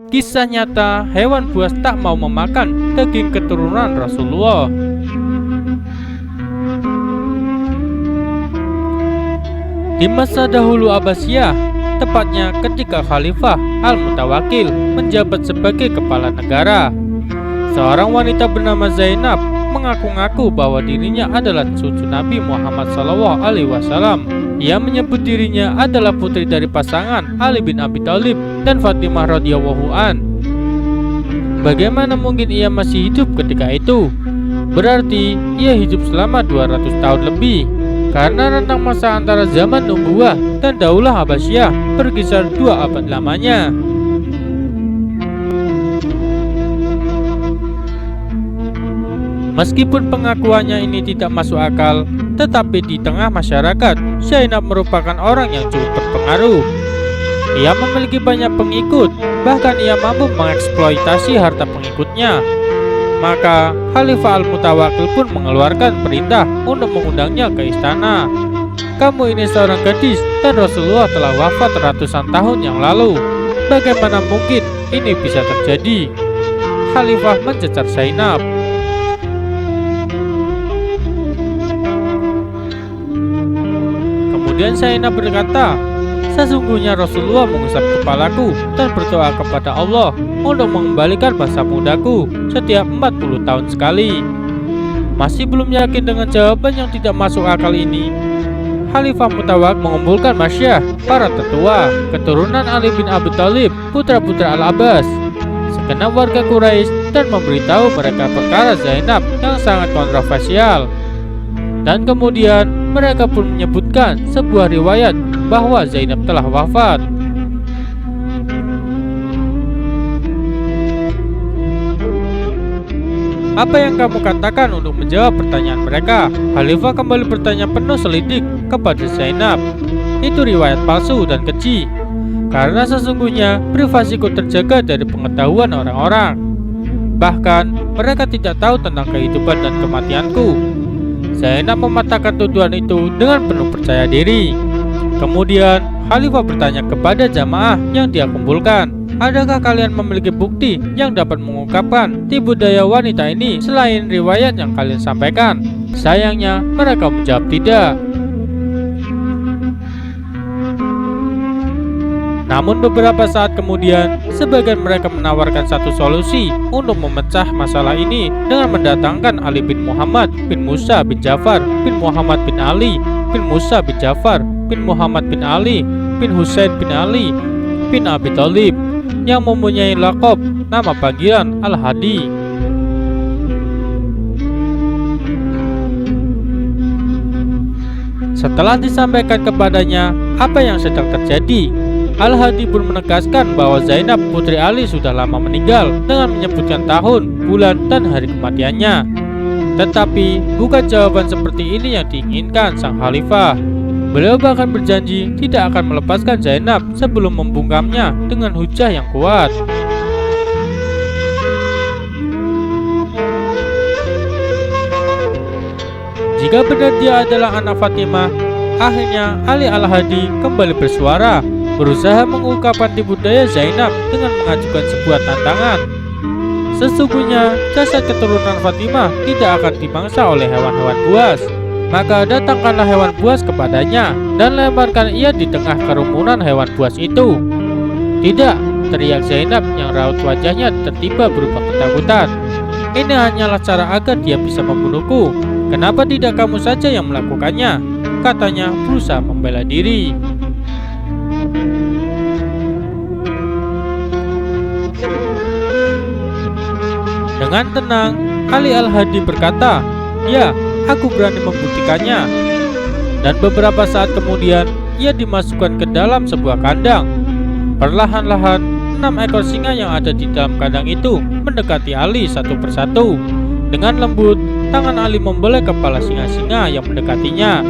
Kisah nyata hewan buas tak mau memakan daging keturunan Rasulullah. Di masa dahulu Abbasiyah, tepatnya ketika Khalifah Al-Mutawakkil menjabat sebagai kepala negara, seorang wanita bernama Zainab mengaku-ngaku bahwa dirinya adalah cucu Nabi Muhammad SAW. Ia menyebut dirinya adalah putri dari pasangan Ali bin Abi Thalib dan Fatimah radhiyallahu an. Bagaimana mungkin ia masih hidup ketika itu? Berarti ia hidup selama 200 tahun lebih, karena rentang masa antara zaman Nubuwah dan Daulah Abbasiyah berkisar 2 abad lamanya. Meskipun pengakuannya ini tidak masuk akal, tetapi di tengah masyarakat, Zainab merupakan orang yang cukup berpengaruh. Ia memiliki banyak pengikut, bahkan ia mampu mengeksploitasi harta pengikutnya. Maka Khalifah Al-Mutawakkil pun mengeluarkan perintah untuk mengundangnya ke istana. Kamu ini seorang gadis dan Rasulullah telah wafat ratusan tahun yang lalu. Bagaimana mungkin ini bisa terjadi? Khalifah mencecar Zainab. Kemudian Zainab berkata, sesungguhnya Rasulullah mengusap kepalaku dan berdoa kepada Allah untuk mengembalikan masa mudaku setiap 40 tahun sekali. Masih belum yakin dengan jawaban yang tidak masuk akal ini, Khalifah Mutawakkil mengumpulkan masyayikh, para tetua, keturunan Ali bin Abi Thalib, putra-putra Al-Abbas, segenap warga Quraisy, dan memberitahu mereka perkara Zainab yang sangat kontroversial. Dan kemudian mereka pun menyebutkan sebuah riwayat bahwa Zainab telah wafat. Apa yang kamu katakan untuk menjawab pertanyaan mereka? Khalifah kembali bertanya penuh selidik kepada Zainab. Itu riwayat palsu dan keji, karena sesungguhnya privasiku terjaga dari pengetahuan orang-orang. Bahkan mereka tidak tahu tentang kehidupan dan kematianku. Zainab mematahkan tuduhan itu dengan penuh percaya diri. Kemudian Khalifah bertanya kepada jamaah yang dia kumpulkan, adakah kalian memiliki bukti yang dapat mengungkapkan tipu daya wanita ini selain riwayat yang kalian sampaikan? Sayangnya mereka menjawab tidak. Namun beberapa saat kemudian, sebagian mereka menawarkan satu solusi untuk memecah masalah ini dengan mendatangkan Ali bin Muhammad bin Musa bin Ja'far bin Muhammad bin Ali bin Musa bin Ja'far bin Muhammad bin Ali bin Husain bin Ali bin Abi Thalib yang mempunyai laqab nama panggilan Al-Hadi. Setelah disampaikan kepadanya apa yang sedang terjadi, Al-Hadi pun menegaskan bahwa Zainab putri Ali sudah lama meninggal dengan menyebutkan tahun, bulan, dan hari kematiannya. Tetapi bukan jawaban seperti ini yang diinginkan sang Khalifah. Beliau bahkan berjanji tidak akan melepaskan Zainab sebelum membungkamnya dengan hujah yang kuat. Jika benar dia adalah anak Fatimah, akhirnya Ali Al-Hadi kembali bersuara, berusaha mengungkapkan tipu daya Zainab dengan mengajukan sebuah tantangan. Sesungguhnya jasad keturunan Fatimah tidak akan dimangsa oleh hewan-hewan buas. Maka datangkanlah hewan buas kepadanya dan lemparkan ia di tengah kerumunan hewan buas itu. Tidak, teriak Zainab yang raut wajahnya tertiba berubah ketakutan. Ini hanyalah cara agar dia bisa membunuhku. Kenapa tidak kamu saja yang melakukannya? Katanya berusaha membela diri. Dengan tenang, Ali Al-Hadi berkata, "Ya, aku berani membuktikannya." Dan beberapa saat kemudian, ia dimasukkan ke dalam sebuah kandang. Perlahan-lahan, 6 ekor singa yang ada di dalam kandang itu mendekati Ali satu persatu. Dengan lembut, tangan Ali membelai kepala singa-singa yang mendekatinya.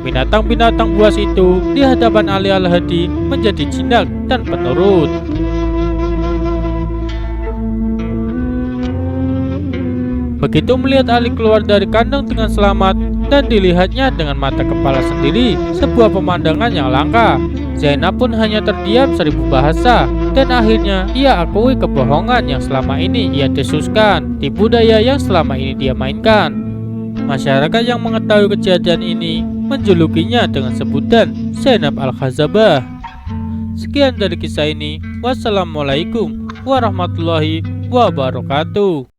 Binatang-binatang buas itu di hadapan Ali Al-Hadi menjadi jinak dan penurut. Begitu melihat Ali keluar dari kandang dengan selamat dan dilihatnya dengan mata kepala sendiri, sebuah pemandangan yang langka. Zainab pun hanya terdiam 1000 bahasa. dan akhirnya ia akui kebohongan yang selama ini ia desuskan di budaya yang selama ini dia mainkan. Masyarakat yang mengetahui kejadian ini menjulukinya dengan sebutan Zainab Al-Khazabah. Sekian dari kisah ini. Wassalamualaikum warahmatullahi wabarakatuh.